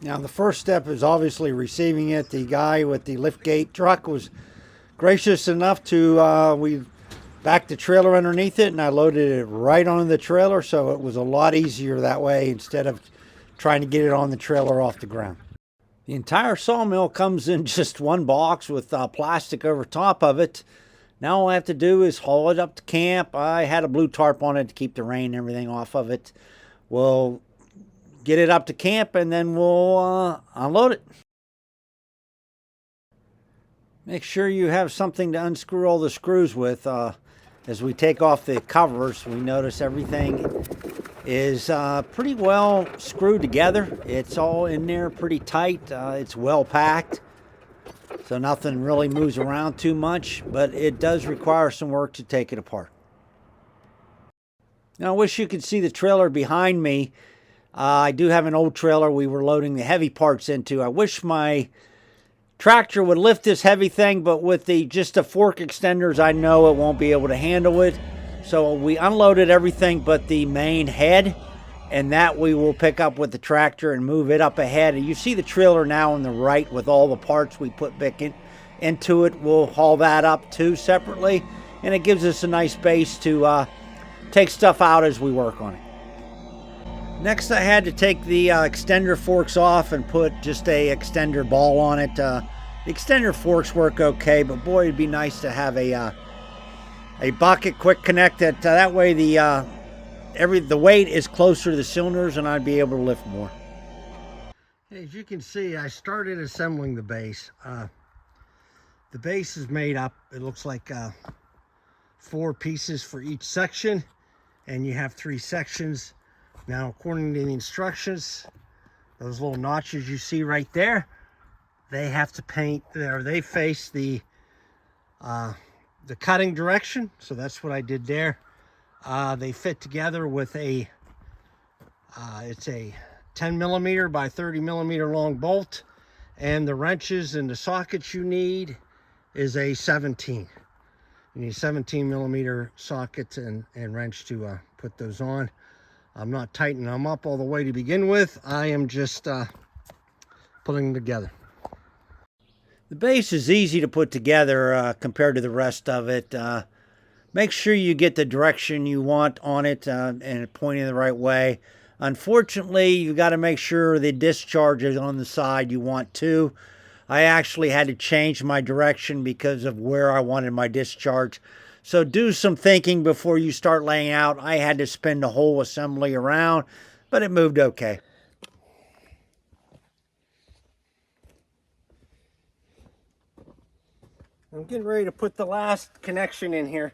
Now the first step is obviously receiving it. The guy with the liftgate truck was gracious enough to, we backed the trailer underneath it and I loaded it right on the trailer, so it was a lot easier that way instead of trying to get it on the trailer off the ground. The entire sawmill comes in just one box with plastic over top of it. Now all I have to do is haul it up to camp. I had a blue tarp on it to keep the rain and everything off of it. We'll get it up to camp and then we'll unload it. Make sure you have something to unscrew all the screws with. As we take off the covers, we notice everything is pretty well screwed together. It's all in there pretty tight. It's well packed, so nothing really moves around too much, but it does require some work to take it apart. Now I wish you could see the trailer behind me. I do have an old trailer we were loading the heavy parts into. I wish my tractor would lift this heavy thing, but with just the fork extenders, I know it won't be able to handle it. So we unloaded everything but the main head, and that we will pick up with the tractor and move it up ahead. And you see the trailer now on the right with all the parts we put back into it. We'll haul that up too separately, and it gives us a nice base to take stuff out as we work on it. Next, I had to take the extender forks off and put just a extender ball on it. The extender forks work okay, but boy, it'd be nice to have a bucket quick connect that way the weight is closer to the cylinders and I'd be able to lift more. As you can see, I started assembling the base. The base is made up, it looks like 4 pieces for each section, and you have 3 sections. Now, according to the instructions, those little notches you see right there, they have to paint, or they face the cutting direction. So that's what I did there. They fit together with it's a 10 millimeter by 30 millimeter long bolt, and the wrenches and the sockets you need is a 17. You need 17 millimeter sockets and wrench to put those on. I'm not tightening them up all the way to begin with. I am just putting them together. The base is easy to put together compared to the rest of it. Make sure you get the direction you want on it and pointing the right way. Unfortunately, you got to make sure the discharge is on the side you want to. I actually had to change my direction because of where I wanted my discharge. So do some thinking before you start laying out. I had to spin the whole assembly around, but it moved okay. I'm getting ready to put the last connection in here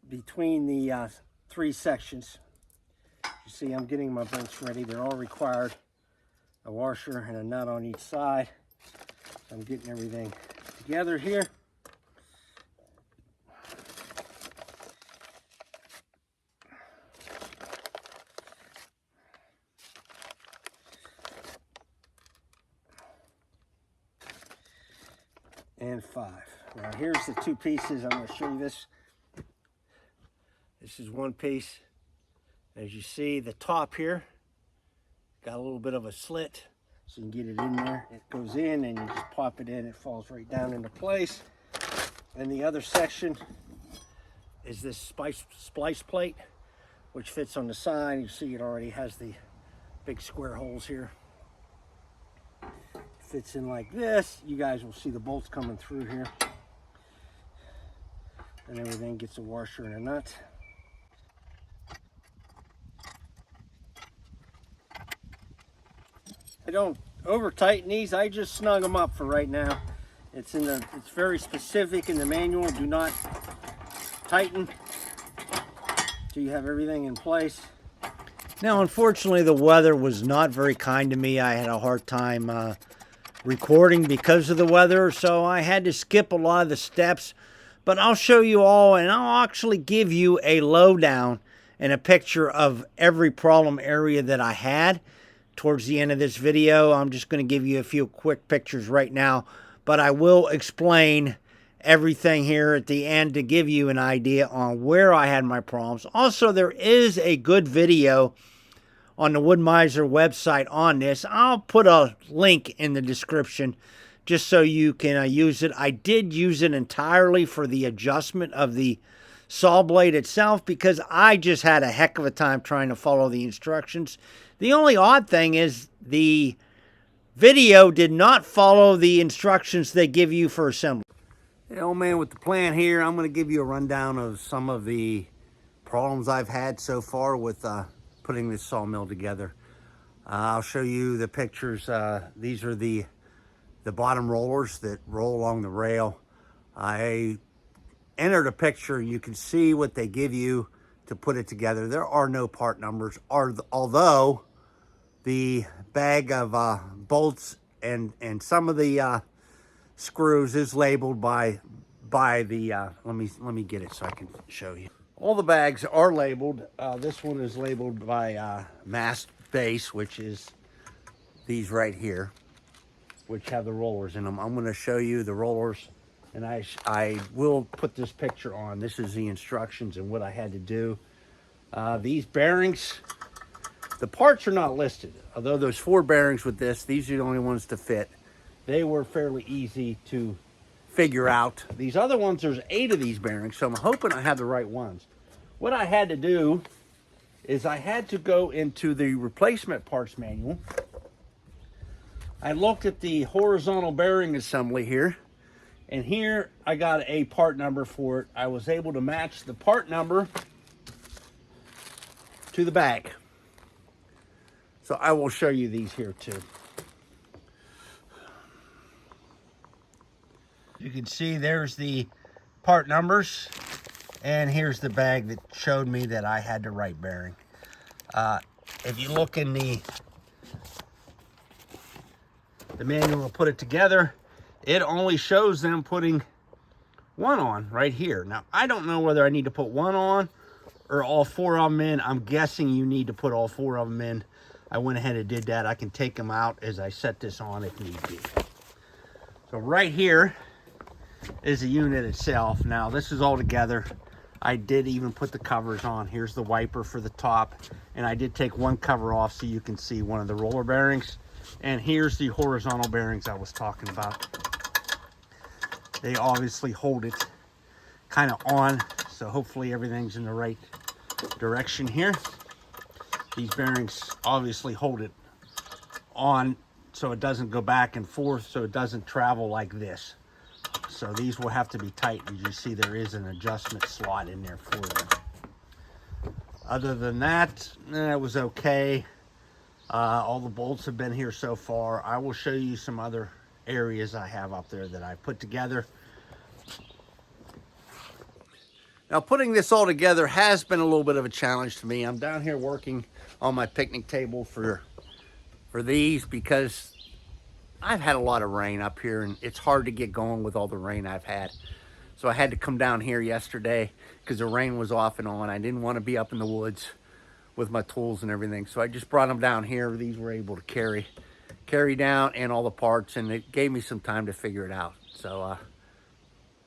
between the 3 sections. You see, I'm getting my bolts ready. They're all required. A washer and a nut on each side. I'm getting everything together here. And 5. Now here's the 2 pieces. I'm going to show you this. This is one piece. As you see, the top here got a little bit of a slit, so you can get it in there. It goes in and you just pop it in. It falls right down into place. And the other section is this splice plate, which fits on the side. You see it already has the big square holes here. Fits in like this. You guys will see the bolts coming through here, and everything gets a washer and a nut. I don't over tighten these. I just snug them up for right now. It's very specific in the manual. Do not tighten till you have everything in place. Now, unfortunately, the weather was not very kind to me. I had a hard time recording because of the weather, so I had to skip a lot of the steps, but I'll show you all, and I'll actually give you a lowdown and a picture of every problem area that I had towards the end of this video. I'm just going to give you a few quick pictures right now, but I will explain everything here at the end to give you an idea on where I had my problems. Also, there is a good video on the Woodmizer website on this. I'll put a link in the description just so you can use it. I did use it entirely for the adjustment of the saw blade itself because I just had a heck of a time trying to follow the instructions. The only odd thing is the video did not follow the instructions they give you for assembly. Hey, old man with the plan here, I'm going to give you a rundown of some of the problems I've had so far with putting this sawmill together. I'll show you the pictures. These are the bottom rollers that roll along the rail. I entered a picture. You can see what they give you to put it together. There are no part numbers, although the bag of bolts and some of the screws is labeled by the let me get it so I can show you. All the bags are labeled. This one is labeled by mass base, which is these right here, which have the rollers in them. I'm going to show you the rollers, and I will put this picture on. This is the instructions and what I had to do. These bearings, the parts are not listed. Although there's 4 bearings with this, these are the only ones to fit. They were fairly easy to figure out. These other ones, there's 8 of these bearings, so I'm hoping I have the right ones. What I had to do is I had to go into the replacement parts manual. I looked at the horizontal bearing assembly here, and here I got a part number for it. I was able to match the part number to the bag. So I will show you these here too. You can see there's the part numbers, and here's the bag that showed me that I had the right bearing. If you look in the manual to put it together, it only shows them putting 1 on right here. Now, I don't know whether I need to put 1 on or all 4 of them in. I'm guessing you need to put all 4 of them in. I went ahead and did that. I can take them out as I set this on if need be. So right here is the unit itself. Now, this is all together. I did even put the covers on. Here's the wiper for the top, and I did take 1 cover off so you can see one of the roller bearings. And here's the horizontal bearings I was talking about. They obviously hold it kind of on, so hopefully everything's in the right direction here. These bearings obviously hold it on so it doesn't go back and forth, so it doesn't travel like this. So these will have to be tight. As you see, there is an adjustment slot in there for them. Other than that, it was okay. All the bolts have been here so far. I will show you some other areas I have up there that I put together. Now, putting this all together has been a little bit of a challenge to me. I'm down here working on my picnic table for these because I've had a lot of rain up here, and it's hard to get going with all the rain I've had. So I had to come down here yesterday because the rain was off and on. I didn't want to be up in the woods with my tools and everything. So I just brought them down here. These were able to carry down, and all the parts, and it gave me some time to figure it out. So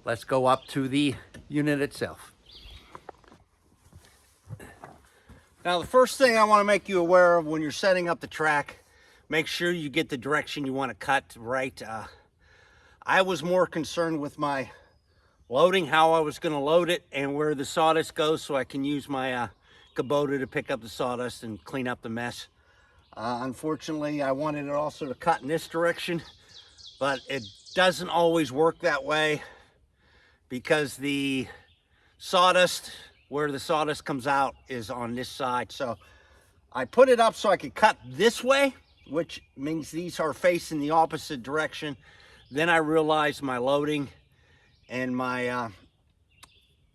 let's go up to the unit itself. Now, the first thing I want to make you aware of when you're setting up the track, make sure you get the direction you want to cut right. I was more concerned with my loading, how I was going to load it, and where the sawdust goes, so I can use my Kubota to pick up the sawdust and clean up the mess. Unfortunately, I wanted it also to cut in this direction, but it doesn't always work that way because the sawdust, where the sawdust comes out, is on this side. So I put it up so I could cut this way, which means these are facing the opposite direction. Then I realized my loading and my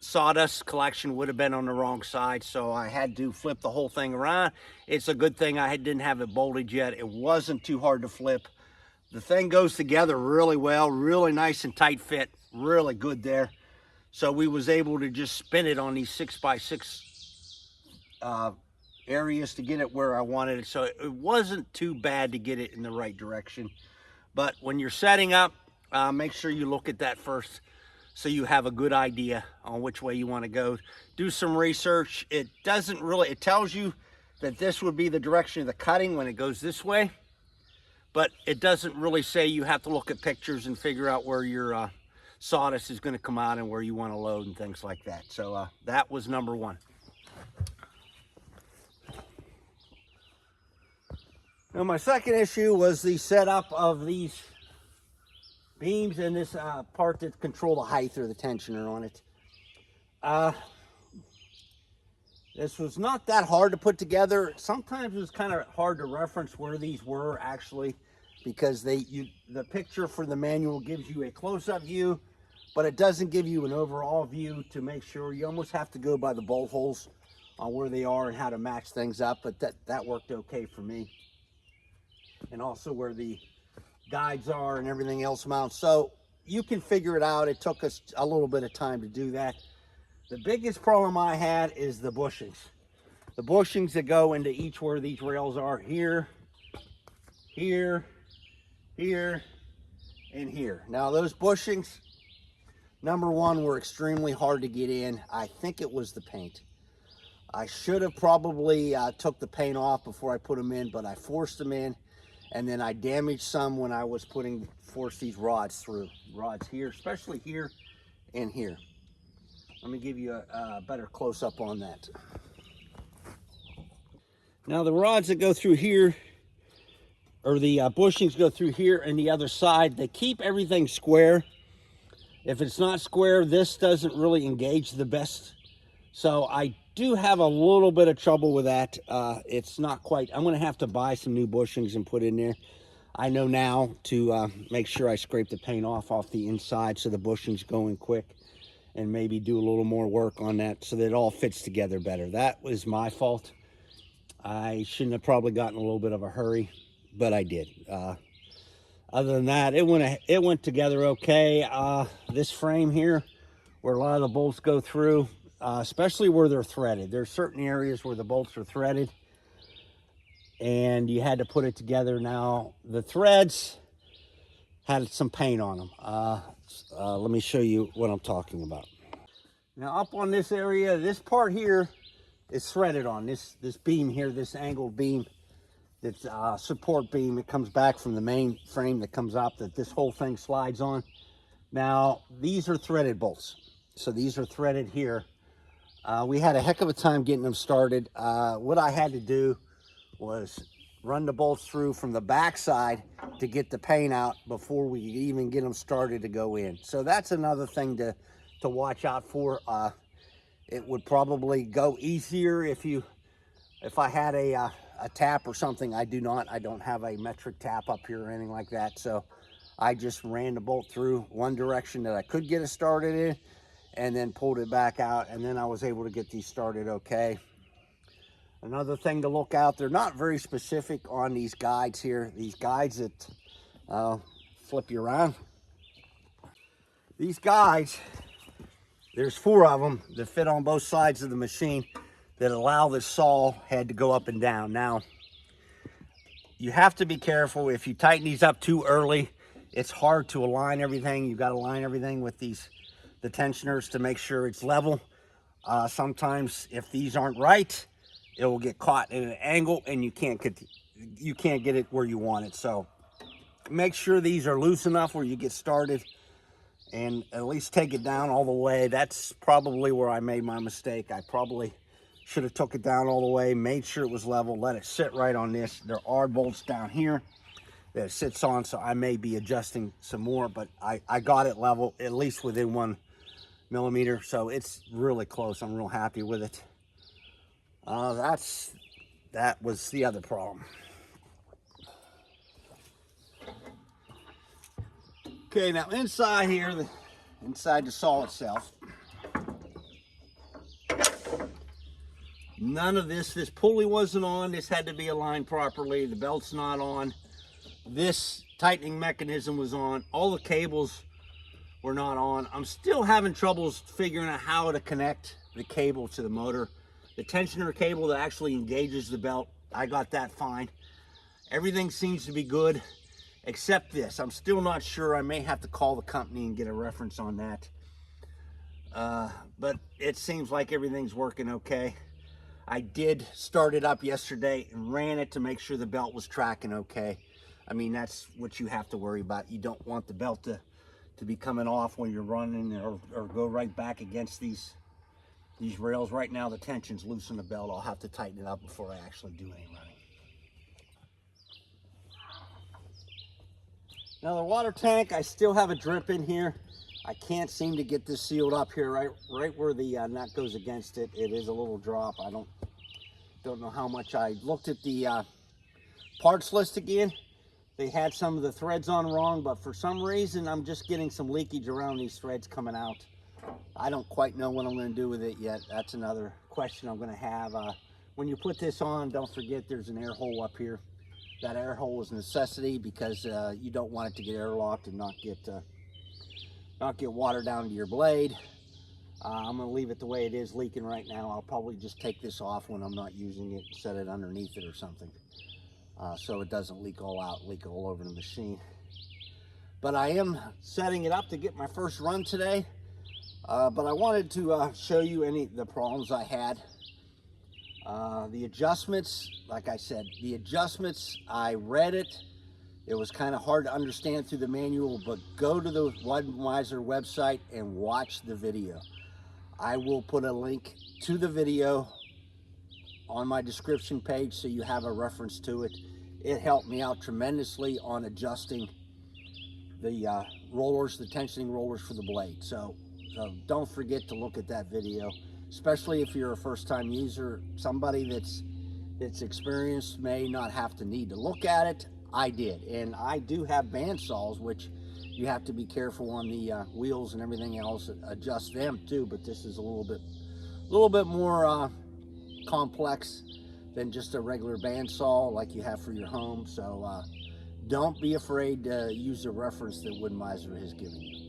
sawdust collection would have been on the wrong side, so I had to flip the whole thing around. It's a good thing I didn't have it bolted yet. It wasn't too hard to flip. The thing goes together really well, really nice and tight fit, really good there. So we was able to just spin it on these 6x6 areas to get it where I wanted it. So it wasn't too bad to get it in the right direction. But when you're setting up, make sure you look at that first so you have a good idea on which way you want to go. Do some research. It doesn't really, it tells you that this would be the direction of the cutting when it goes this way, but it doesn't really say. You have to look at pictures and figure out where your sawdust is going to come out and where you want to load and things like that. So that was number one. Now my second issue was the setup of these beams and this part that control the height or the tensioner on it. This was not that hard to put together. Sometimes it was kind of hard to reference where these were actually, because the picture for the manual gives you a close-up view, but it doesn't give you an overall view to make sure. You almost have to go by the bolt holes on where they are and how to match things up, but that worked okay for me. And also where the guides are and everything else mounts. So you can figure it out. It took us a little bit of time to do that. The biggest problem I had is the bushings. The bushings that go into each where these rails are, here, here, here, and here. Now those bushings, number one, were extremely hard to get in. I think it was the paint. I should have probably took the paint off before I put them in, but I forced them in. And then I damaged some when I was forced these rods through. Rods here, especially here and here. Let me give you a better close-up on that. Now the rods that go through here, or the bushings go through here and the other side, they keep everything square. If it's not square, this doesn't really engage the best. So I do have a little bit of trouble with that. It's not quite. I'm going to have to buy some new bushings and put in there. I know now to make sure I scrape the paint off the inside so the bushings go in quick, and maybe do a little more work on that so that it all fits together better. That was my fault. I shouldn't have probably gotten a little bit of a hurry, but I did. Other than that, it went together okay. This frame here, where a lot of the bolts go through, especially where they're threaded. There's certain areas where the bolts are threaded, and you had to put it together. Now, the threads had some paint on them. Let me show you what I'm talking about. Now, up on this area, this part here is threaded on. This beam here, this angled beam, that's support beam. It comes back from the main frame that comes up, that this whole thing slides on. Now, these are threaded bolts. So these are threaded here. We had a heck of a time getting them started. What I had to do was run the bolts through from the back side to get the paint out before we even get them started to go in. So that's another thing to watch out for. It would probably go easier if I had a tap or something. I don't have a metric tap up here or anything like that. So I just ran the bolt through one direction that I could get it started in, and then pulled it back out, and then I was able to get these started okay. Another thing to look out, they're not very specific on these guides here. These guides that flip you around. These guides, there's 4 of them that fit on both sides of the machine that allow the saw head to go up and down. Now, you have to be careful. If you tighten these up too early, it's hard to align everything. You've got to align everything with the tensioners to make sure it's level. Sometimes if these aren't right, it will get caught in an angle and you can't get it where you want it. So make sure these are loose enough where you get started, and at least take it down all the way. That's probably where I made my mistake. I probably should have took it down all the way, made sure it was level, let it sit right on this. There are bolts down here that it sits on, so I may be adjusting some more, but I got it level, at least within 1 millimeter, so it's really close. I'm real happy with it. That was the other problem. Okay, now inside here, inside the saw itself, none of this pulley wasn't on. This had to be aligned properly. The belt's not on. This tightening mechanism was on. All the cables were not on. I'm still having troubles figuring out how to connect the cable to the motor. The tensioner cable that actually engages the belt, I got that fine. Everything seems to be good except this. I'm still not sure. I may have to call the company and get a reference on that. But it seems like everything's working okay. I did start it up yesterday and ran it to make sure the belt was tracking okay. I mean, that's what you have to worry about. You don't want the belt to be coming off when you're running, or go right back against these rails. Right now the tension's loose in the belt. I'll have to tighten it up before I actually do any running. Now the water tank, I still have a drip in here. I can't seem to get this sealed up here, right where the nut goes against it. It is a little drop. I don't know how much. I looked at the parts list again. They had some of the threads on wrong, but for some reason I'm just getting some leakage around these threads coming out. I don't quite know what I'm going to do with it yet. That's another question I'm going to have. When you put this on, don't forget there's an air hole up here. That air hole is a necessity because you don't want it to get airlocked and not get water down to your blade. I'm going to leave it the way it is, leaking right now. I'll probably just take this off when I'm not using it, set it underneath it or something, so it doesn't leak all over the machine. But I am setting it up to get my first run today. But I wanted to show you the problems I had. The adjustments, like I said, I read it. It was kind of hard to understand through the manual, but go to the Woodmizer website and watch the video. I will put a link to the video on my description page so you have a reference to it. It helped me out tremendously on adjusting the rollers, the tensioning rollers for the blade. So don't forget to look at that video, especially if you're a first-time user. Somebody that's experienced may not have to need to look at it. I did, and I do have bandsaws, which you have to be careful on the wheels and everything else, adjust them too, but this is a little bit more complex than just a regular bandsaw like you have for your home. So don't be afraid to use the reference that Woodmizer has given you.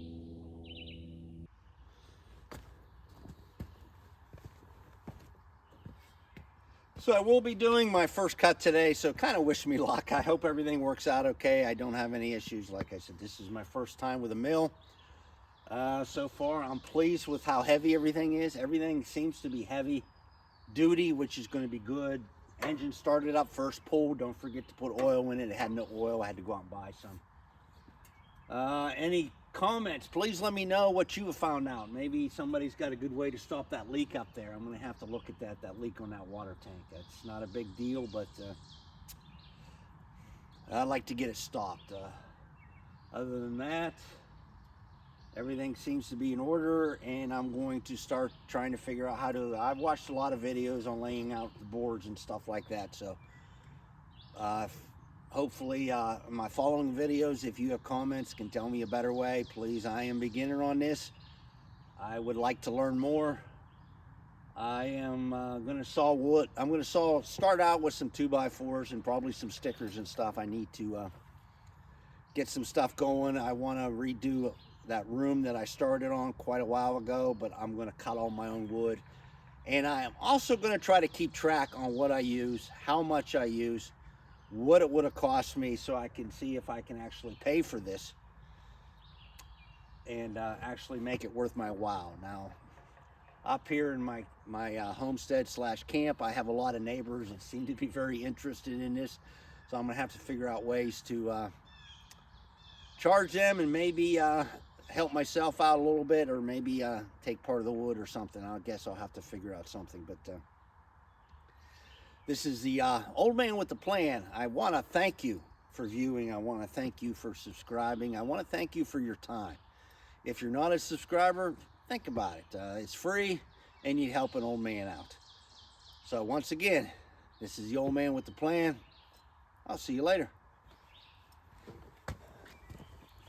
So I will be doing my first cut today, so kind of wish me luck. I hope everything works out okay. I don't have any issues. Like I said, this is my first time with a mill. So far, I'm pleased with how heavy everything is. Everything seems to be heavy duty, which is going to be good. Engine started up first pull. Don't forget to put oil in it. It had no oil. I had to go out and buy some. Any comments, please let me know what you have found out. Maybe somebody's got a good way to stop that leak up there. I'm going to have to look at that leak on that water tank. That's not a big deal, but I'd like to get it stopped. Other than that, everything seems to be in order, and I'm going to start trying to figure out how to. I've watched a lot of videos on laying out the boards and stuff like that, so hopefully my following videos, if you have comments, can tell me a better way. Please, I am a beginner on this. I would like to learn more. I am going to saw wood. I'm going to start out with some 2x4s and probably some stickers and stuff. I need to get some stuff going. I want to redo that room that I started on quite a while ago, but I'm going to cut all my own wood. And I am also going to try to keep track on what I use, how much I use, what it would have cost me, so I can see if I can actually pay for this and actually make it worth my while. Now, up here in my homestead / camp, I have a lot of neighbors that seem to be very interested in this, so I'm gonna have to figure out ways to charge them and maybe help myself out a little bit, or maybe take part of the wood or something. I guess I'll have to figure out something. But this is the old man with the plan. I want to thank you for viewing. I want to thank you for subscribing. I want to thank you for your time. If you're not a subscriber, think about it. It's free, and you help an old man out. So once again, this is the old man with the plan. I'll see you later.